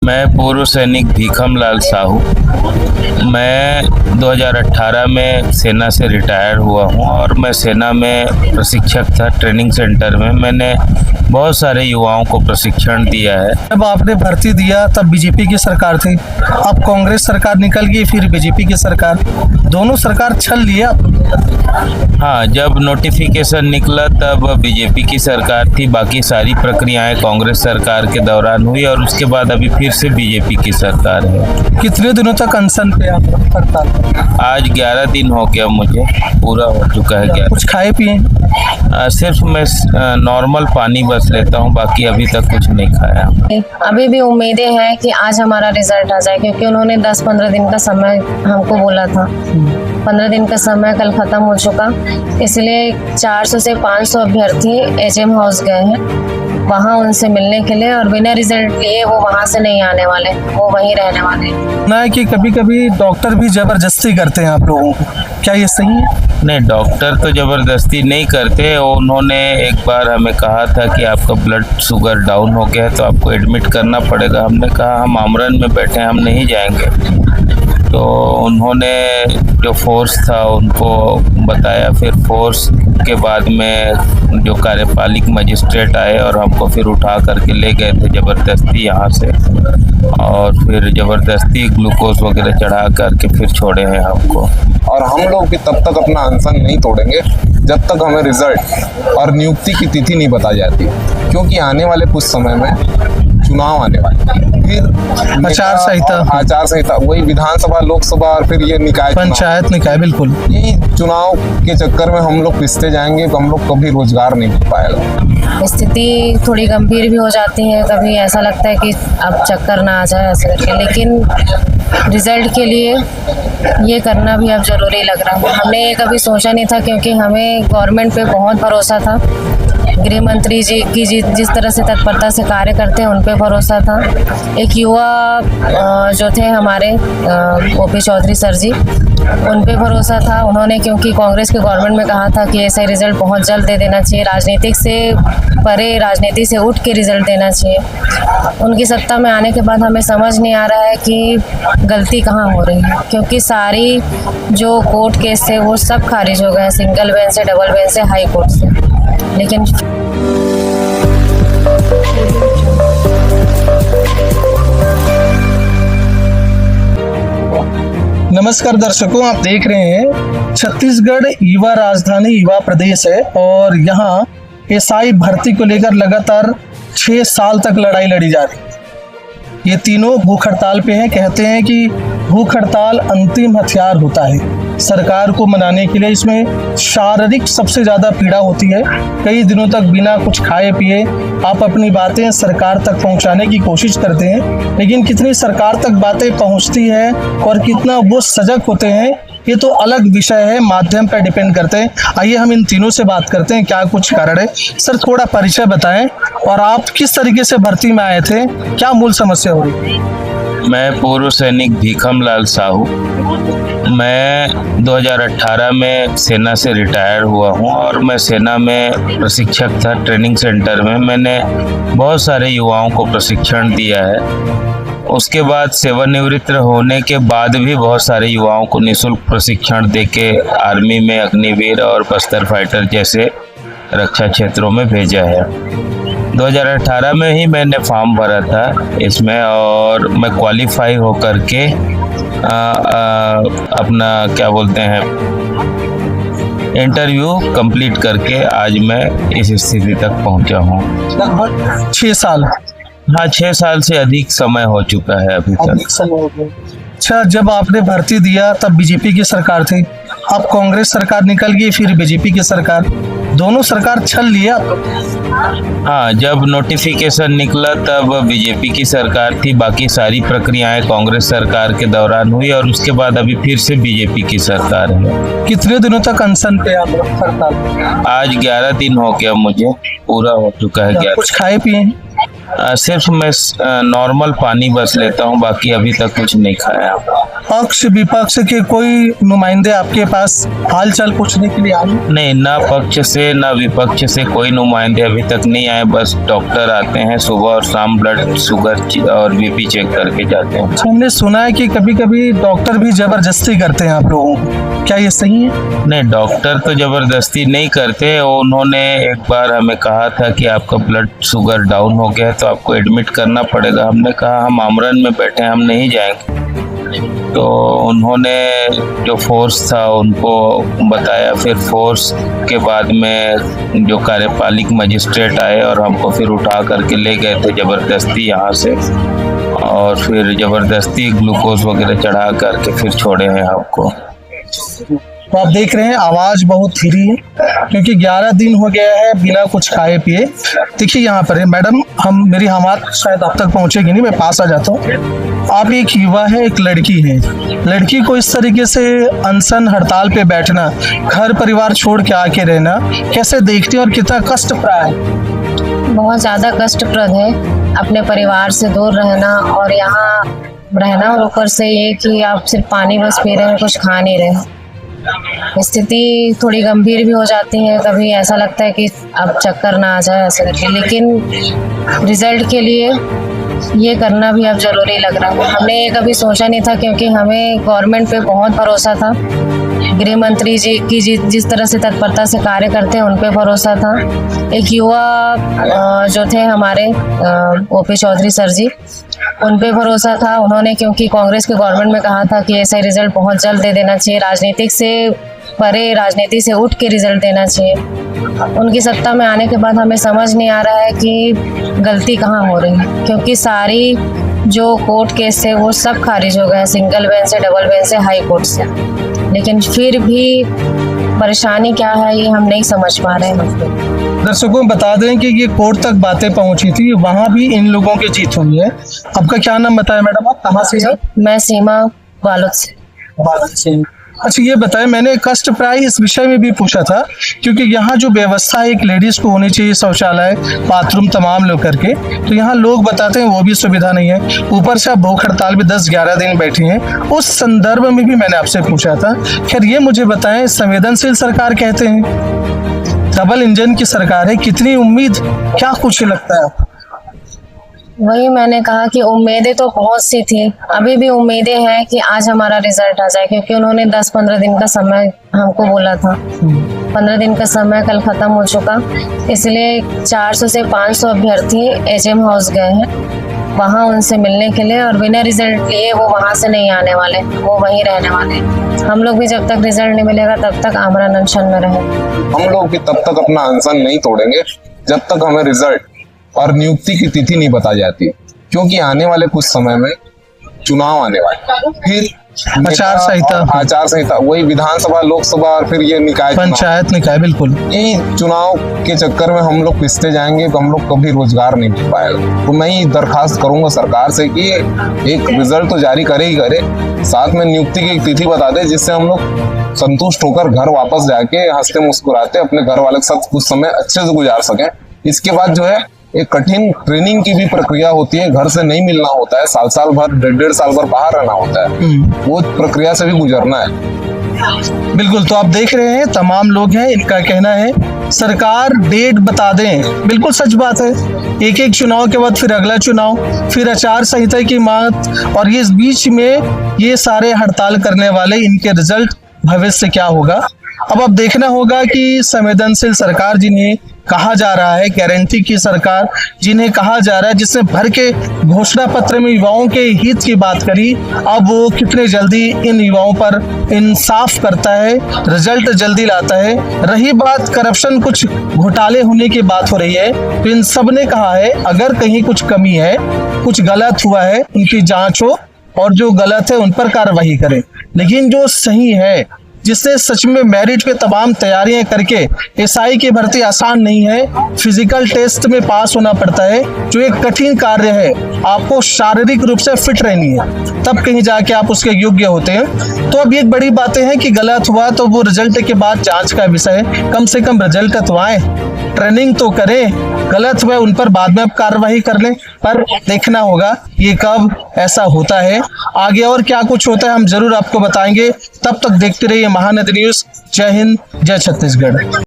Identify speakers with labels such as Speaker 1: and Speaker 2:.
Speaker 1: मैं पूर्व सैनिक भीखम लाल साहू। मैं 2018 में सेना से रिटायर हुआ हूं और मैं सेना में प्रशिक्षक था। ट्रेनिंग सेंटर में मैंने बहुत सारे युवाओं को प्रशिक्षण दिया है।
Speaker 2: जब आपने भर्ती दिया तब बीजेपी की सरकार थी, अब कांग्रेस सरकार निकल गई, फिर बीजेपी की सरकार, दोनों सरकार छल लिया।
Speaker 1: हाँ, जब नोटिफिकेशन निकला तब बीजेपी की सरकार थी, बाकी सारी प्रक्रियाएं कांग्रेस सरकार के दौरान हुई और उसके बाद अभी फिर से बीजेपी की सरकार है।
Speaker 2: कितने दिनों तक अनशन पे आप हड़ताल?
Speaker 1: आज 11 दिन हो गया, मुझे पूरा हो चुका है। 11
Speaker 2: कुछ खाए पिए?
Speaker 1: सिर्फ मैं नॉर्मल पानी बस लेता हूँ, बाकी अभी तक कुछ नहीं खाया।
Speaker 3: अभी भी उम्मीदें हैं कि आज हमारा रिजल्ट आ जाए, क्योंकि उन्होंने 10-15 दिन का समय हमको बोला था। 15 दिन का समय कल खत्म हो चुका, इसलिए 400 से 500 अभ्यर्थी एचएम हाउस गए हैं वहाँ उनसे मिलने के लिए, और बिना रिजल्ट लिए वो वहाँ से नहीं आने वाले, वो वहीं रहने वाले।
Speaker 2: ना है कि कभी कभी डॉक्टर भी जबरदस्ती करते हैं आप लोगों को, क्या ये सही है?
Speaker 1: नहीं, डॉक्टर तो ज़बरदस्ती नहीं करते। उन्होंने एक बार हमें कहा था कि आपका ब्लड शुगर डाउन हो गया है तो आपको एडमिट करना पड़ेगा। हमने कहा हम आमरण में बैठे हैं, हम नहीं जाएंगे। तो उन्होंने जो फोर्स था उनको बताया, फिर फोर्स के बाद में जो कार्यपालिक मजिस्ट्रेट आए और हमको फिर उठा करके ले गए थे ज़बरदस्ती यहाँ से, और फिर ज़बरदस्ती ग्लूकोज वगैरह चढ़ा करके फिर छोड़े हैं हमको।
Speaker 4: और हम लोग भी तब तक अपना अनशन नहीं तोड़ेंगे जब तक हमें रिजल्ट और नियुक्ति की तिथि नहीं बताई जाती, क्योंकि आने वाले कुछ समय में चुनाव आने वाले, फिर आचार संहिता, वही विधानसभा, लोकसभा और फिर ये निकाय,
Speaker 2: पंचायत निकाय, बिल्कुल
Speaker 4: यही चुनाव के चक्कर में हम लोग पिसते जाएंगे तो हम लोग कभी रोजगार नहीं मिल पाएगा।
Speaker 3: स्थिति थोड़ी गंभीर भी हो जाती है, कभी ऐसा लगता है कि अब चक्कर ना आ जाए ऐसे करके, लेकिन रिजल्ट के लिए ये करना भी अब ज़रूरी लग रहा है। हमने ये कभी सोचा नहीं था, क्योंकि हमें गवर्नमेंट पे बहुत भरोसा था। गृह मंत्री जी की जिस तरह से तत्परता से कार्य करते हैं उन पे भरोसा था। एक युवा जो थे हमारे ओपी चौधरी सर जी, उन पे भरोसा था। उन्होंने, क्योंकि कांग्रेस के गवर्नमेंट में कहा था कि ऐसे रिजल्ट बहुत जल्द दे देना चाहिए, राजनीतिक से परे, राजनीति से उठ के रिजल्ट देना चाहिए। उनकी सत्ता में आने के बाद हमें समझ नहीं आ रहा है कि गलती कहाँ हो रही है, क्योंकि सारी जो कोर्ट केस थे वो सब खारिज हो गए, सिंगल बेंच से, डबल बेंच से, हाई कोर्ट से। लेकिन
Speaker 2: नमस्कार दर्शकों, आप देख रहे हैं छत्तीसगढ़ युवा राजधानी युवा प्रदेश है, और यहाँ एसआई भर्ती को लेकर लगातार 6 साल तक लड़ाई लड़ी जा रही है। ये तीनों भूख हड़ताल पे हैं। कहते हैं कि भूख हड़ताल अंतिम हथियार होता है सरकार को मनाने के लिए। इसमें शारीरिक सबसे ज़्यादा पीड़ा होती है। कई दिनों तक बिना कुछ खाए पिए आप अपनी बातें सरकार तक पहुंचाने की कोशिश करते हैं, लेकिन कितनी सरकार तक बातें पहुंचती है और कितना वो सजग होते हैं, ये तो अलग विषय है, माध्यम पर डिपेंड करते हैं। आइए हम इन तीनों से बात करते हैं, क्या कुछ कारण है। सर, थोड़ा परिचय बताएं और आप किस तरीके से भर्ती में आए थे, क्या मूल समस्या हो रही है?
Speaker 1: मैं पूर्व सैनिक भीखम लाल साहू। मैं 2018 में सेना से रिटायर हुआ हूं और मैं सेना में प्रशिक्षक था। ट्रेनिंग सेंटर में मैंने बहुत सारे युवाओं को प्रशिक्षण दिया है। उसके बाद सेवानिवृत्त होने के बाद भी बहुत सारे युवाओं को निःशुल्क प्रशिक्षण देके आर्मी में, अग्निवीर और बस्तर फाइटर जैसे रक्षा क्षेत्रों में भेजा है। 2018 में ही मैंने फॉर्म भरा था इसमें, और मैं क्वालिफाई होकर के अपना क्या बोलते हैं इंटरव्यू कंप्लीट करके आज मैं इस स्थिति तक पहुंचा हूं।
Speaker 2: लगभग 6 साल।
Speaker 1: हाँ, 6 साल से अधिक समय हो चुका है अभी तक।
Speaker 2: अच्छा, जब आपने भर्ती दिया तब बीजेपी की सरकार थी, अब कांग्रेस सरकार निकल गई, फिर बीजेपी की सरकार, दोनों सरकार छल लिया।
Speaker 1: हाँ, जब नोटिफिकेशन निकला तब बीजेपी की सरकार थी, बाकी सारी प्रक्रियाएं कांग्रेस सरकार के दौरान हुई और उसके बाद अभी फिर से बीजेपी की सरकार है।
Speaker 2: कितने दिनों तक अनशन पे आप हड़ताल?
Speaker 1: आज 11 दिन हो गया, मुझे पूरा हो चुका है। 11।
Speaker 2: कुछ खाए पिए?
Speaker 1: सिर्फ मैं नॉर्मल पानी बस लेता हूँ, बाकी अभी तक कुछ नहीं खाया।
Speaker 2: पक्ष विपक्ष के कोई नुमाइंदे आपके पास हाल चाल पूछने के लिए आए?
Speaker 1: नहीं, ना पक्ष से ना विपक्ष से कोई नुमाइंदे अभी तक नहीं आए। बस डॉक्टर आते हैं सुबह और शाम, ब्लड शुगर और बीपी चेक करके जाते हैं।
Speaker 2: हमने सुना है कि कभी कभी डॉक्टर भी जबरदस्ती करते हैं आप लोगों को, क्या ये सही है?
Speaker 1: नहीं, डॉक्टर तो जबरदस्ती नहीं करते। उन्होंने एक बार हमें कहा था कि आपका ब्लड शुगर डाउन हो गया है तो आपको एडमिट करना पड़ेगा। हमने कहा हम आमरण में बैठे हैं, हम नहीं जाएंगे। तो उन्होंने जो फोर्स था उनको बताया, फिर फोर्स के बाद में जो कार्यपालिक मजिस्ट्रेट आए और हमको फिर उठा करके ले गए थे जबरदस्ती यहाँ से, और फिर जबरदस्ती ग्लूकोज वगैरह चढ़ा करके फिर छोड़े हैं हमको।
Speaker 2: तो आप देख रहे हैं आवाज बहुत धीरी है क्योंकि 11 दिन हो गया है बिना कुछ खाए पिए। देखिए यहाँ पर है मैडम, मेरी हमात शायद आप तक पहुंचेगी नहीं, मैं पास आ जाता हूँ। आप एक युवा है, एक लड़की है, लड़की को इस तरीके से अनशन हड़ताल पे बैठना, घर परिवार छोड़ के आके रहना, कैसे देखते हैं और कितना कष्टप्रद है?
Speaker 3: बहुत ज़्यादा कष्टप्रद है अपने परिवार से दूर रहना और यहाँ रहना, और ऊपर से ये कि आप सिर्फ पानी बस पी रहे हैं, कुछ खा नहीं रहे। स्थिति थोड़ी गंभीर भी हो जाती है, कभी ऐसा लगता है कि अब चक्कर ना आ जाए ऐसे करके, लेकिन रिजल्ट के लिए ये करना भी अब जरूरी लग रहा है। हमने ये कभी सोचा नहीं था क्योंकि हमें गवर्नमेंट पे बहुत भरोसा था। गृह मंत्री जी की जिस तरह से तत्परता से कार्य करते हैं उन पे भरोसा था। एक युवा जो थे हमारे ओपी चौधरी सर जी, उन पे भरोसा था। उन्होंने क्योंकि कांग्रेस के गवर्नमेंट में कहा था कि ऐसा रिजल्ट बहुत जल्द दे देना चाहिए, राजनीतिक से परे, राजनीति से उठ के रिजल्ट देना चाहिए। उनकी सत्ता में आने के बाद हमें समझ नहीं आ रहा है कि गलती कहाँ हो रही है, क्योंकि सारी जो कोर्ट केस थे वो सब खारिज हो गए, सिंगल बेंच से, डबल बेंच से, हाई कोर्ट से। लेकिन फिर भी परेशानी क्या है ये हम नहीं समझ पा रहे हैं।
Speaker 2: दर्शकों बता दें कि ये कोर्ट तक बातें पहुंची थी, वहां भी इन लोगों की जीत हुई है। आपका क्या नाम बताया मैडम, आप कहाँ से हैं?
Speaker 3: मैं सीमा बालोद से।
Speaker 2: अच्छा ये बताएं, मैंने कष्ट प्राय इस विषय में भी पूछा था क्योंकि यहाँ जो व्यवस्था है एक लेडीज को होनी चाहिए, शौचालय, बाथरूम तमाम लोग करके, तो यहाँ लोग बताते हैं वो भी सुविधा नहीं है। ऊपर से आप भूख हड़ताल भी 10-11 दिन बैठे हैं, उस संदर्भ में भी मैंने आपसे पूछा था। खैर ये मुझे बताएं, संवेदनशील सरकार कहते हैं, डबल इंजन की सरकार है, कितनी उम्मीद, क्या कुछ लगता है?
Speaker 3: वही मैंने कहा कि उम्मीदें तो बहुत सी थी, अभी भी उम्मीदें हैं कि आज हमारा रिजल्ट आ जाए, क्योंकि उन्होंने 10-15 दिन का समय हमको बोला था। 15 दिन का समय कल खत्म हो चुका, इसलिए 400 से 500 अभ्यर्थी एचएम हाउस गए हैं वहाँ उनसे मिलने के लिए, और बिना रिजल्ट लिए वो वहाँ से नहीं आने वाले, वो वहीं रहने वाले। हम लोग भी जब तक रिजल्ट नहीं मिलेगा तब तक आमरण अनशन में रहे।
Speaker 4: हम लोग भी तब तक अपना अनशन नहीं तोड़ेंगे जब तक हमें रिजल्ट और नियुक्ति की तिथि नहीं बताई जाती, क्योंकि आने वाले कुछ समय में चुनाव आने वाले, फिर आचार संहिता, वही विधानसभा, लोकसभा और फिर ये निकाय,
Speaker 2: पंचायत निकाय, बिल्कुल
Speaker 4: यही चुनाव के चक्कर में हम लोग पिसते जाएंगे तो हम लोग कभी रोजगार नहीं मिल पाएगा। तो मैं ये दरखास्त करूंगा सरकार से कि एक रिजल्ट तो जारी करे ही करे, साथ में नियुक्ति की एक तिथि बता दे, जिससे हम लोग संतुष्ट होकर घर वापस जाके हंसते मुस्कुराते अपने घर वाले के साथ कुछ समय अच्छे से गुजार सकें। इसके बाद जो है एक कठिन ट्रेनिंग की भी प्रक्रिया होती है, घर से नहीं मिलना होता है, साल भर, 1.5 साल भर बाहर रहना होता है, वो प्रक्रिया से भी गुजरना है।
Speaker 2: बिल्कुल, तो आप देख रहे हैं तमाम लोग हैं, इनका कहना है सरकार डेट बता दें। बिल्कुल सच बात है, एक चुनाव के बाद फिर अगला चुनाव, फिर आचार संहिता की मांग, और ये इस बीच में ये सारे हड़ताल करने वाले, इनके रिजल्ट भविष्य क्या होगा। अब अब देखना होगा कि संवेदनशील सरकार जिन्हें कहा जा रहा है, गारंटी की सरकार जिन्हें कहा जा रहा है, जिसने भर के घोषणा पत्र में युवाओं के हित की बात करी, अब वो कितने जल्दी इन युवाओं पर इंसाफ करता है, रिजल्ट जल्दी लाता है। रही बात करप्शन, कुछ घोटाले होने की बात हो रही है, तो इन सब ने कहा है अगर कहीं कुछ कमी है, कुछ गलत हुआ है, उनकी जांच हो और जो गलत है उन पर कार्रवाई करें। लेकिन जो सही है, जिससे सच में मेरिट पे तमाम तैयारियां करके, एसआई की भर्ती आसान नहीं है, फिजिकल टेस्ट में पास होना पड़ता है, जो एक कठिन कार्य है, आपको शारीरिक रूप से फिट रहनी है, तब कहीं जाके आप उसके योग्य होते हैं। तो अब एक बड़ी बातें हैं कि गलत हुआ तो वो रिजल्ट के बाद जांच का विषय है, कम से कम रिजल्ट तो आए। ट्रेनिंग तो करें, गलत हुए उन पर बाद में अब कार्रवाई कर लें, पर देखना होगा ये कब ऐसा होता है। आगे और क्या कुछ होता है हम जरूर आपको बताएंगे। तब तक देखते रहिए महानदी न्यूज। जय हिंद, जय छत्तीसगढ़।